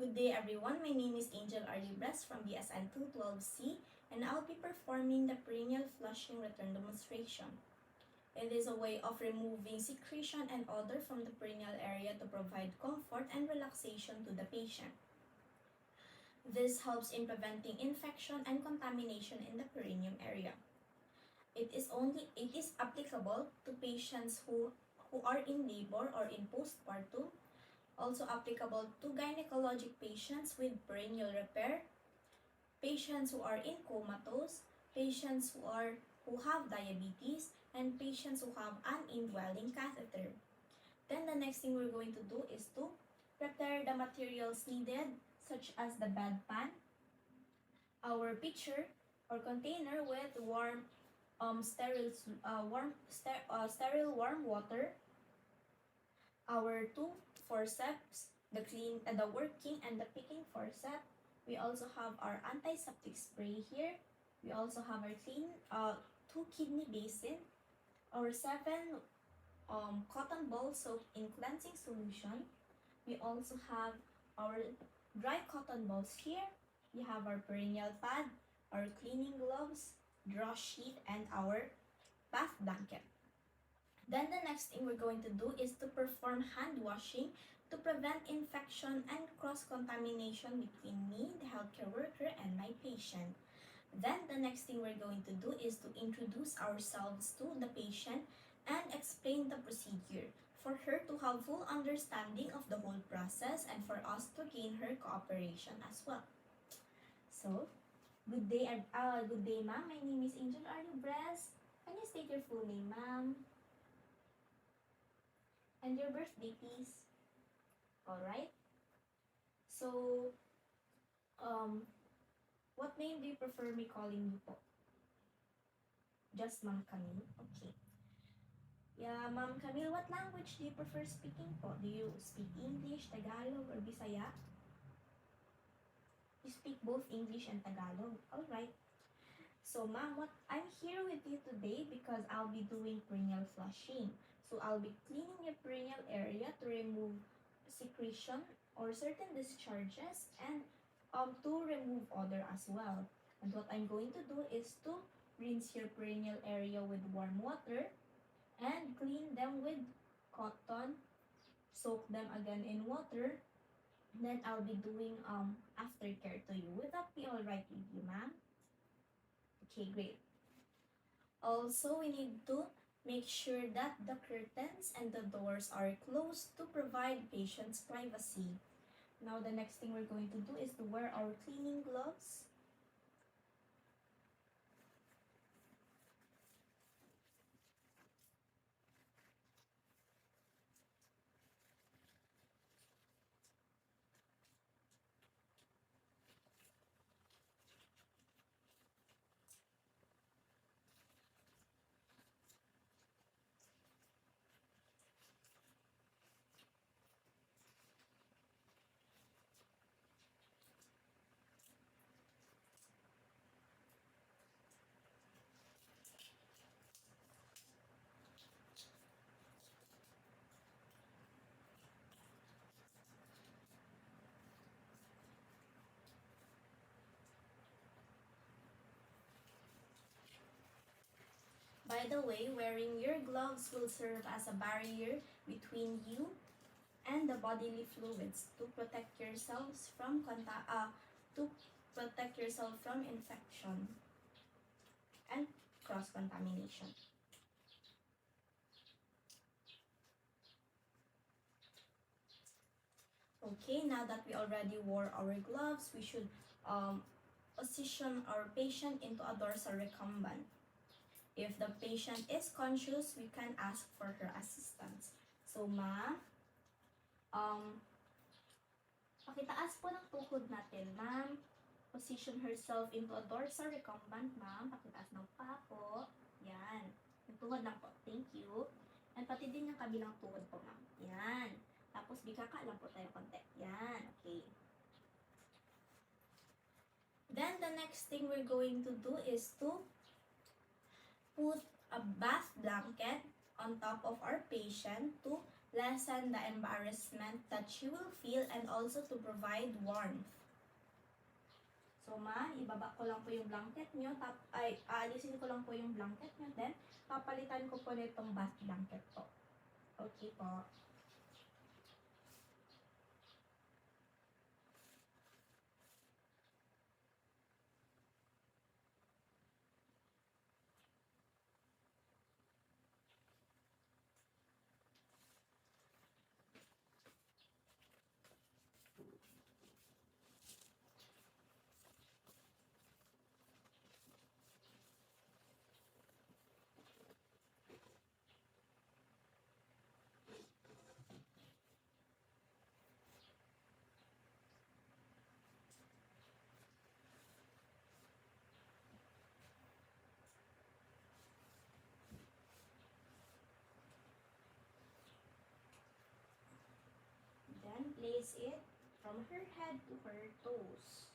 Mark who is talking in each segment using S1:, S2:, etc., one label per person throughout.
S1: Good day everyone, my name is Angel Libres from BSN 212C and I'll be performing the Perineal Flushing Return Demonstration. It is a way of removing secretion and odor from the perineal area to provide comfort and relaxation to the patient. This helps in preventing infection and contamination in the perineum area. It is applicable to patients who are in labor or in postpartum, also applicable to gynecologic patients with perineal repair, patients who are in comatose, patients who have diabetes, and patients who have an indwelling catheter. Then the next thing we're going to do is to prepare the materials needed, such as the bedpan, our pitcher or container with sterile warm water, our two forceps, the working and the picking forceps. We also have our antiseptic spray here. We also have our 2 kidney basin, our 7 cotton balls soaked in cleansing solution. We also have our dry cotton balls here. We have our perineal pad, our cleaning gloves, draw sheet, and our bath blanket. Then the next thing we're going to do is to perform hand washing to prevent infection and cross-contamination between me, the healthcare worker, and my patient. Then the next thing we're going to do is to introduce ourselves to the patient and explain the procedure for her to have full understanding of the whole process and for us to gain her cooperation as well. So, good day, ma'am. My name is Angel Libres. Can you state your full name, ma'am? And your birthday, please. Alright. So, what name do you prefer me calling you po? Just Ma'am Camille? Okay. Yeah, Ma'am Camille, what language do you prefer speaking po? Do you speak English, Tagalog, or Bisaya? You speak both English and Tagalog. Alright. So, ma'am, I'm here with you today because I'll be doing perineal flushing. So, I'll be cleaning your perineal area to remove secretion or certain discharges and to remove odor as well. And what I'm going to do is to rinse your perineal area with warm water and clean them with cotton, soak them again in water. Then I'll be doing aftercare to you. Would that be alright with you, ma'am? Okay, great. Also, we need to make sure that the curtains and the doors are closed to provide patients privacy. Now, the next thing we're going to do is to wear our cleaning gloves. By the way, wearing your gloves will serve as a barrier between you and the bodily fluids to protect yourselves from infection and cross-contamination. Okay, now that we already wore our gloves, we should position our patient into a dorsal recumbent. If the patient is conscious, we can ask for her assistance. So, ma'am, pakitaas po ng tuhod natin, ma'am. Position herself into a dorsal recumbent, ma'am. Pakitaas ng paa po. Yan. Yung tuhod lang po. Thank you. And pati din yung kabilang tuhod po, ma'am. Yan. Tapos, bigaka lang po tayo konti. Yan. Okay. Then, the next thing we're going to do is to put a bath blanket on top of our patient to lessen the embarrassment that she will feel, and also to provide warmth. So, ma'am, ibaba ko lang po yung blanket nyo. Aalisin ko lang po yung blanket nyo. Then, papalitan ko po nitong bath blanket po. Okay po. Then, place it from her head to her toes.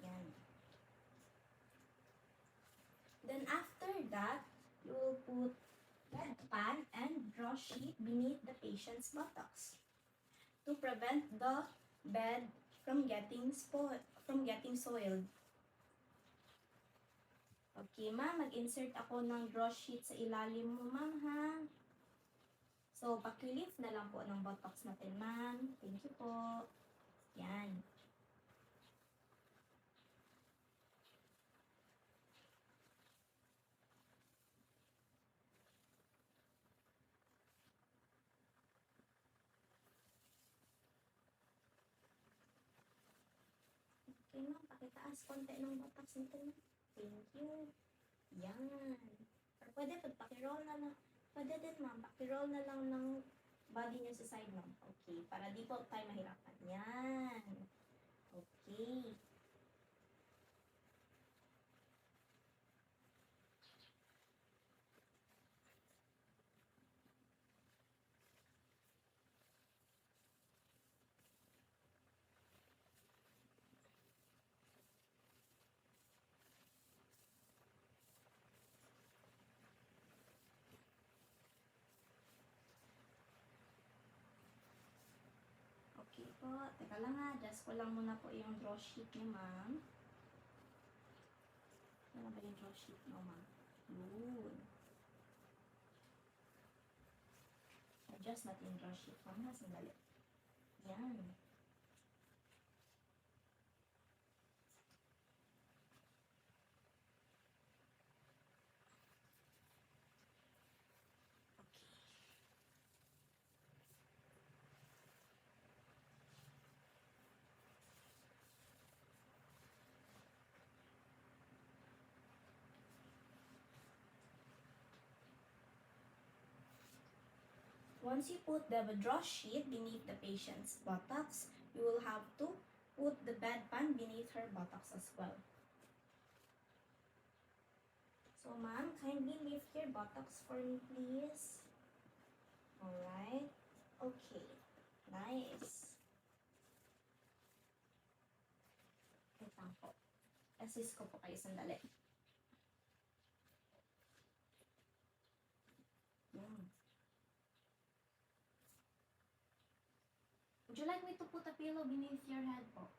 S1: Yan. Then, after that, you will put bedpan and draw sheet beneath the patient's buttocks to prevent the bed from getting soiled. Okay, ma'am. Mag-insert ako ng draw sheet sa ilalim mo, ma'am, ha? So, pakilift na lang po ng buttocks natin, ma'am. Thank you po. Yan. Okay, ma'am. Pakitaas konti ng buttocks natin. Thank you. Yan. Or pwede, pakiroll na lang. Pwede din, ma'am. Pakiroll na lang ng body niyo sa side, ma'am. Okay. Para di po tayo mahirapan. Yan. Okay. Okay po. Teka lang ha. Adjust ko lang muna po yung draw sheet niyo, ma'am. Ano ba yung draw sheet niyo, ma'am? Yun. Adjust natin yung draw sheet, ma'am. Sandali. Yan. Once you put the draw sheet beneath the patient's buttocks, you will have to put the bedpan beneath her buttocks as well. So, ma'am, kindly lift your buttocks for me, please. Alright. Okay. Nice. Wait lang po. Assist ko po kayo sandali. Would you like me to put a pillow beneath your head po?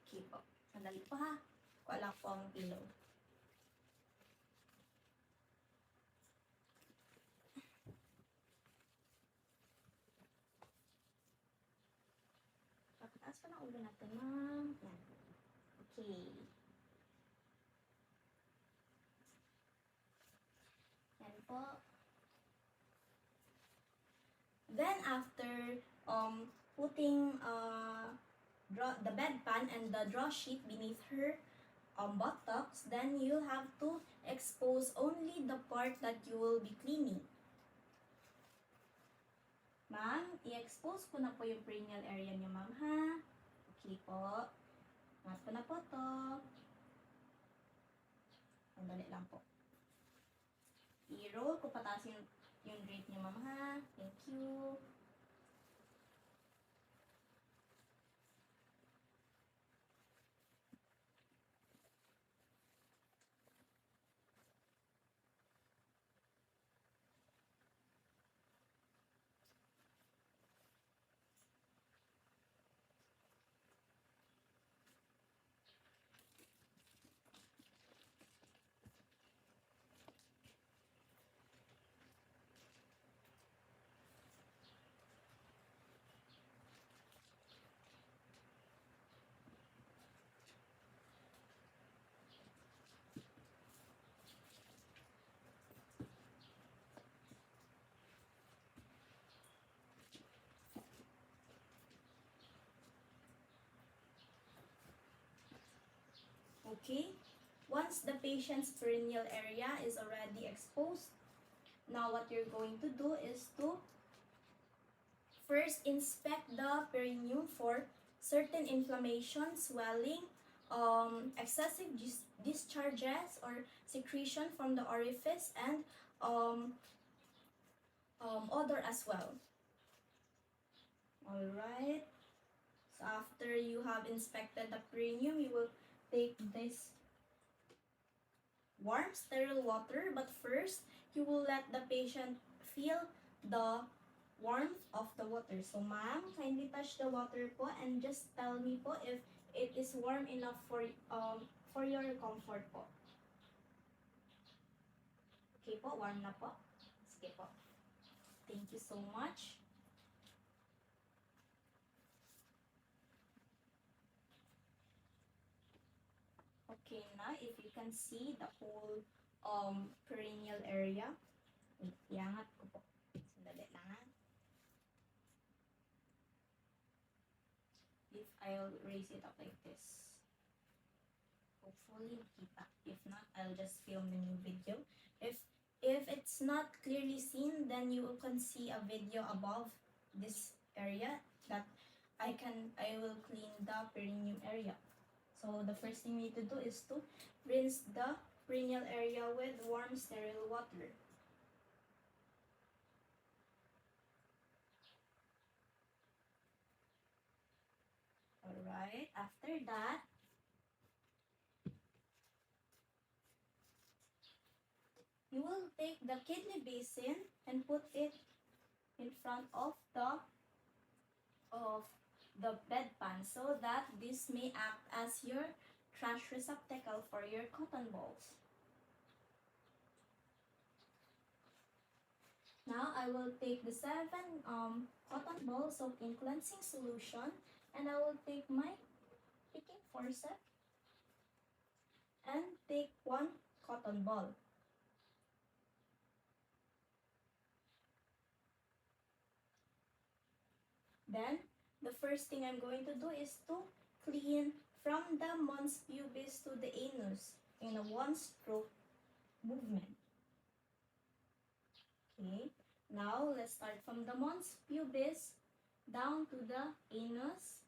S1: Okay po. Sandali po ha. Wala po ang pillow. Pakataas pa ng ulo natin, ma'am. Yan. Okay. Yan po. Then after putting the bedpan and the draw sheet beneath her buttocks, then you have to expose only the part that you will be cleaning. Ma'am, i-expose ko na po yung perineal area niyo, ma'am, ha? Okay po. Mat ko na po to. Sandali lang po. I-roll ko pataas yung drape niyo, ma'am, ha? Thank you. Okay? Once the patient's perineal area is already exposed, now what you're going to do is to first inspect the perineum for certain inflammation, swelling, excessive discharges or secretion from the orifice, and odor as well. Alright, so after you have inspected the perineum, you will take this warm sterile water, but first you will let the patient feel the warmth of the water. So ma'am, kindly touch the water po and just tell me po if it is warm enough for your comfort po. Okay po, warm na po. Sige po. Thank you so much. Okay, now if you can see the whole perineal area. Wait, iangat ko po. Sandali lang ha. If I'll raise it up like this. Hopefully makita. If not, I'll just film the new video. If it's not clearly seen, then you can see a video above this area that I will clean the perineum area. So the first thing you need to do is to rinse the perineal area with warm sterile water. Alright, after that, you will take the kidney basin and put it in front of the bedpan so that this may act as your trash receptacle for your cotton balls. Now I will take the 7 cotton balls soaked in cleansing solution, and I will take my picking forceps and take 1 cotton ball. Then the first thing I'm going to do is to clean from the mons pubis to the anus in a 1-stroke movement. Okay, now let's start from the mons pubis down to the anus.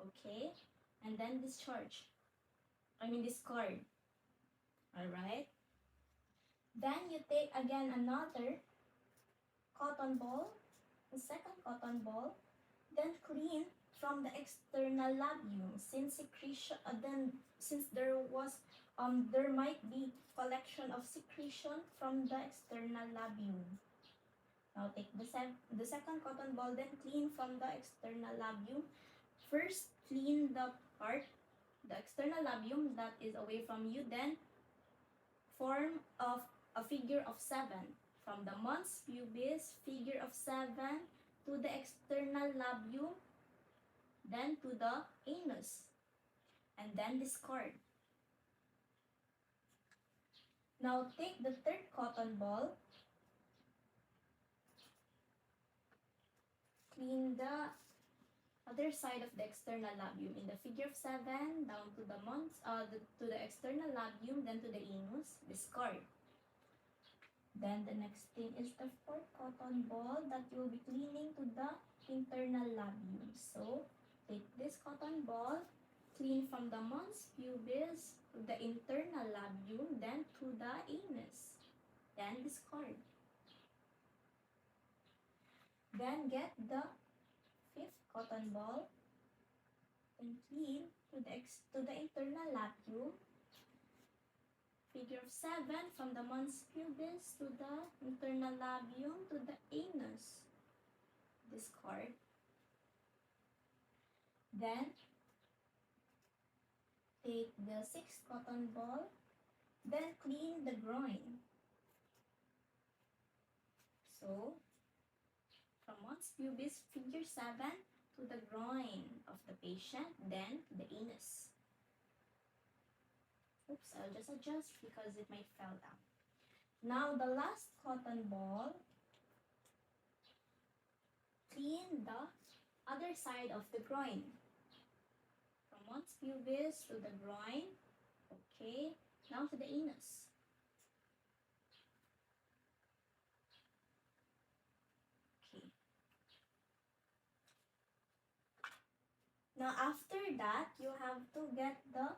S1: Okay, and then discard. Alright. Then you take again another cotton ball, the second cotton ball, then clean from the external labrum since there might be collection of secretion from the external labrum. Now take the second cotton ball, then clean from the external labrum. First clean the external labrum that is away from you, then form of a figure of 7 from the mons pubis, figure of 7 to the external labrum, then to the anus, and then discard. Now take the third cotton ball, clean the other side of the external labrum in the figure of 7 down to to the external labrum, then to the anus, discard. Then the next thing is the fourth cotton ball that you will be cleaning to the internal labrum. So take this cotton ball, clean from the mons pubis to the internal labrum, then to the anus, then discard. Then get the fifth cotton ball and clean to the internal labrum, figure of 7 from the mons pubis to the internal labrum to the anus, discard. Then take the 6th cotton ball, then clean the groin. So from mons pubis, figure 7 to the groin of the patient, then the anus. Oops, I'll just adjust because it might fall down. Now the last cotton ball, clean the other side of the groin. From mons pubis to the groin, Okay, now to the anus. Okay. Now after that, you have to get the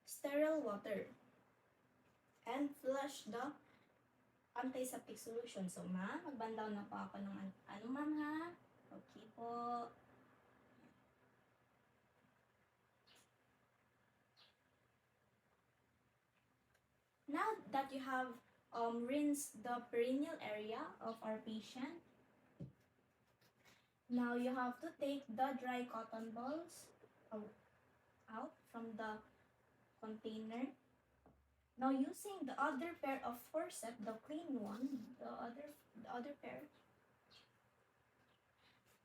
S1: sterile water and flush the antiseptic solution. So ma'am, magbandaw na po ako ng ano ma'am ha? Okay po. Now that you have rinsed the perineal area of our patient, now you have to take the dry cotton balls out from the container. Now using the other pair of forceps, the clean one, the other pair,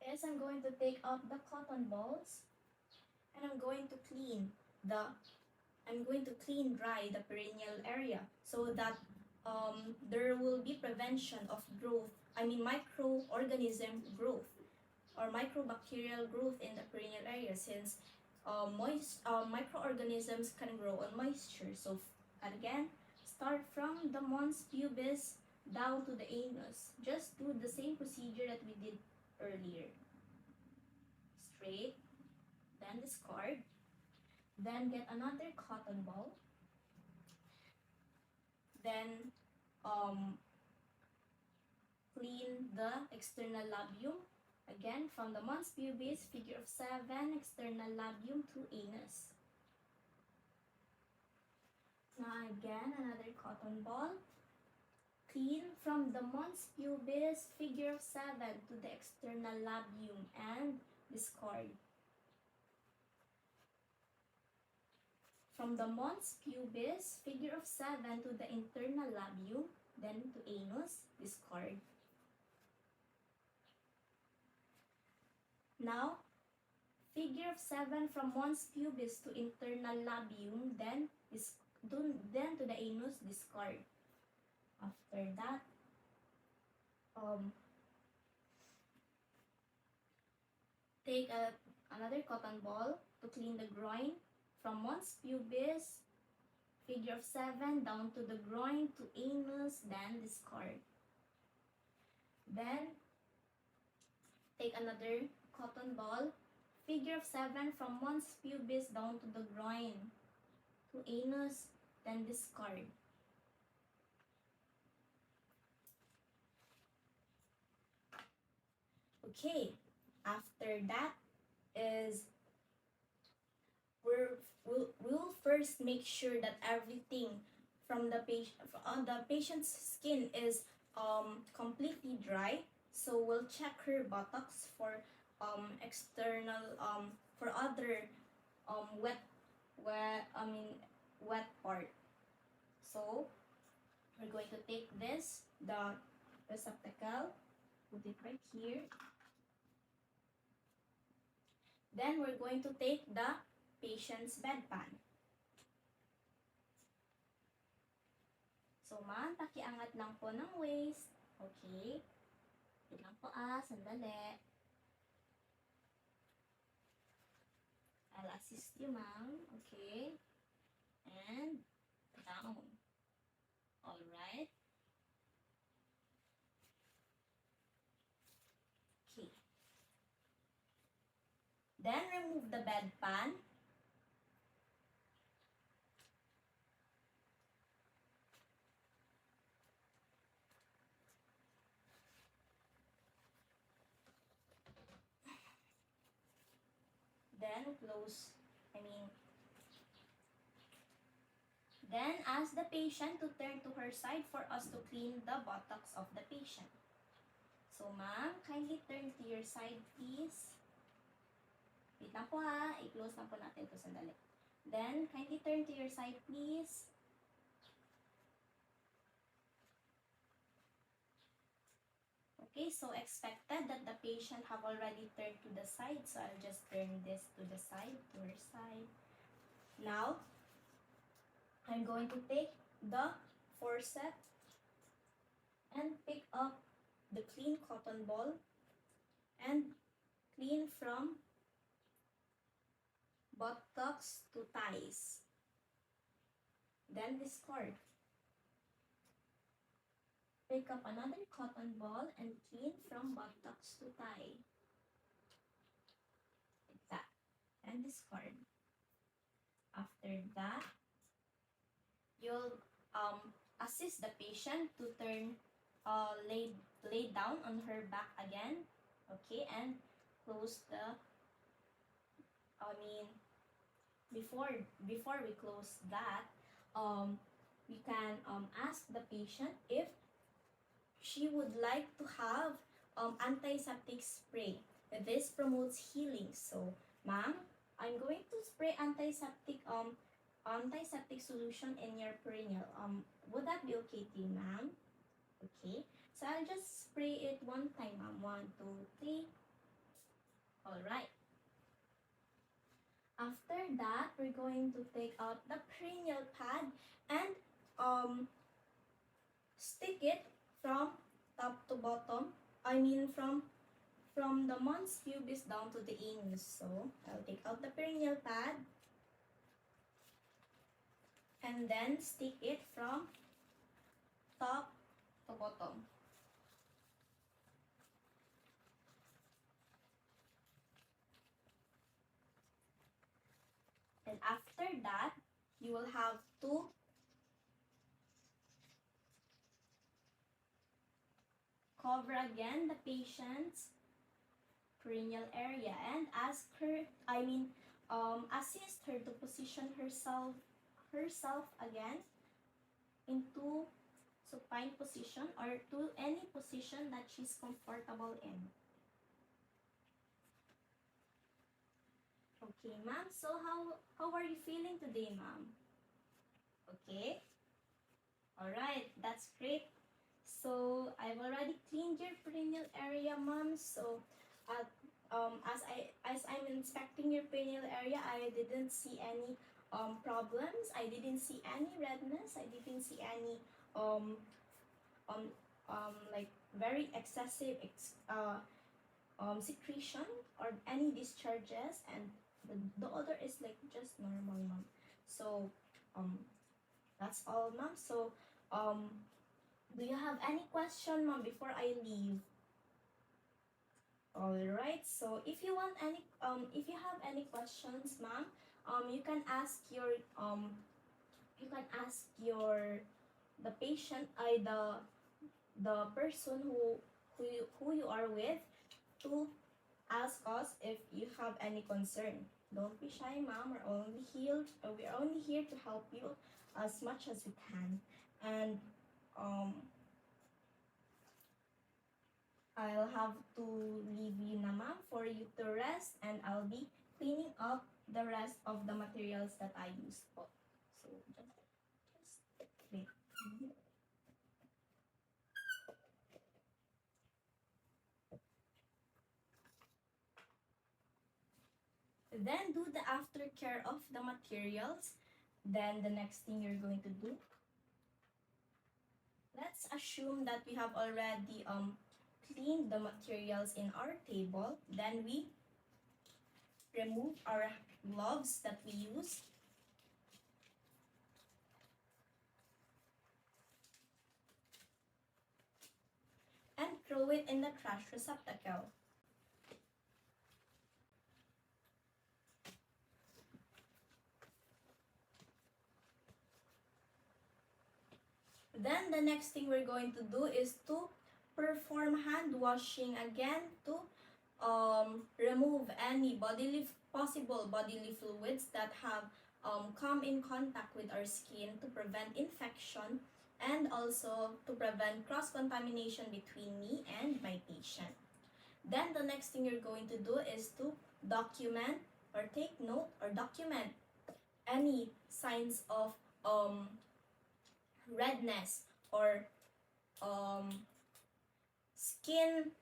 S1: is I'm going to take out the cotton balls and I'm going to clean dry the perineal area so that there will be prevention of growth, microorganism growth or microbacterial growth in the perineal area, since microorganisms can grow on moisture. So again, start from the mons pubis down to the anus. Just do the same procedure that we did earlier. Straight, then discard, then get another cotton ball, then clean the external labium. Again, from the mons pubis, figure of 7, external labium to anus. Now again, another cotton ball. Clean from the mons pubis, figure of 7 to the external labium and discard. From the mons pubis, figure of 7 to the internal labium, then to anus, discard. Now, figure of 7 from mons pubis to internal labium, then to the anus, discard. After that, take another cotton ball to clean the groin from mons pubis, figure of 7 down to the groin to anus, then discard. Then take another cotton ball, figure of 7 from mons pubis down to the groin to anus, then discard. Okay, after that is we'll first make sure that everything from the patient's skin is completely dry. So we'll check her buttocks for external for other wet part. So we're going to take the receptacle, put it right here. Then we're going to take the patient's bedpan. So ma'am, pakiangat lang po ng waist. Okay. Wait lang po sandali. I'll assist you, ma'am. Okay. And down. Alright. Okay. Then remove the bedpan. Then ask the patient to turn to her side for us to clean the buttocks of the patient. So ma'am, kindly turn to your side please. Wait lang po i-close lang po natin ito sandali. Then, kindly turn to your side please. Okay, so expected that the patient have already turned to the side, so I'll just turn this to the side, to her side. Now, I'm going to take the forceps and pick up the clean cotton ball and clean from buttocks to thighs. Then discard. Pick up another cotton ball and clean from buttocks to thigh. Like that. And discard. After that, you'll assist the patient to turn lay down on her back again. Okay, and close the before we close that, we can ask the patient if she would like to have antiseptic spray. This promotes healing. So, ma'am, I'm going to spray antiseptic solution in your perineal. Would that be okay to you, ma'am? Okay. So I'll just spray it one time, ma'am. 1, 2, 3. All right. After that, we're going to take out the perineal pad and stick it from top to bottom. From the mons pubis down to the anus. So I'll take out the perineal pad and then stick it from top to bottom. And after that, you will have to cover again the patient's perineal area and ask her, assist her to position herself again into supine position or to any position that she's comfortable in. Okay, ma'am. So how are you feeling today, ma'am? Okay. All right, that's great. So I've already cleaned your perineal area, ma'am. So as I'm inspecting your perineal area, I didn't see any problems. I didn't see any redness. I didn't see any like very excessive secretion or any discharges, and the odor is like just normal, ma'am. So that's all, ma'am. So do you have any question, ma'am, before I leave? All right. So if you want any if you have any questions, ma'am, you can ask your the patient, the person who you are with, to ask us if you have any concern. Don't be shy, ma'am. We're only here to help you as much as we can. And I'll have to leave you na, ma'am, for you to rest, and I'll be cleaning up the rest of the materials that I used po. So just wait. Then do the aftercare of the materials. Then the next thing you're going to do, let's assume that we have already cleaned the materials in our table. Then we remove our gloves that we use. And throw it in the trash receptacle. Then the next thing we're going to do is to perform hand washing again to remove any possible bodily fluids that have come in contact with our skin, to prevent infection and also to prevent cross-contamination between me and my patient. Then the next thing you're going to do is to document or take note or document any signs of redness or skin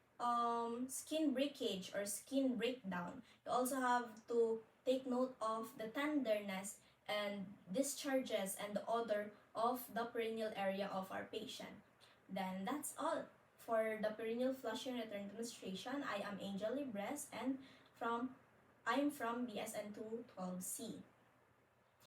S1: breakage or skin breakdown. You also have to take note of the tenderness and discharges and the odor of the perineal area of our patient. Then that's all for the perineal flushing return demonstration. I am Angel Libres, and I'm from BSN 212C.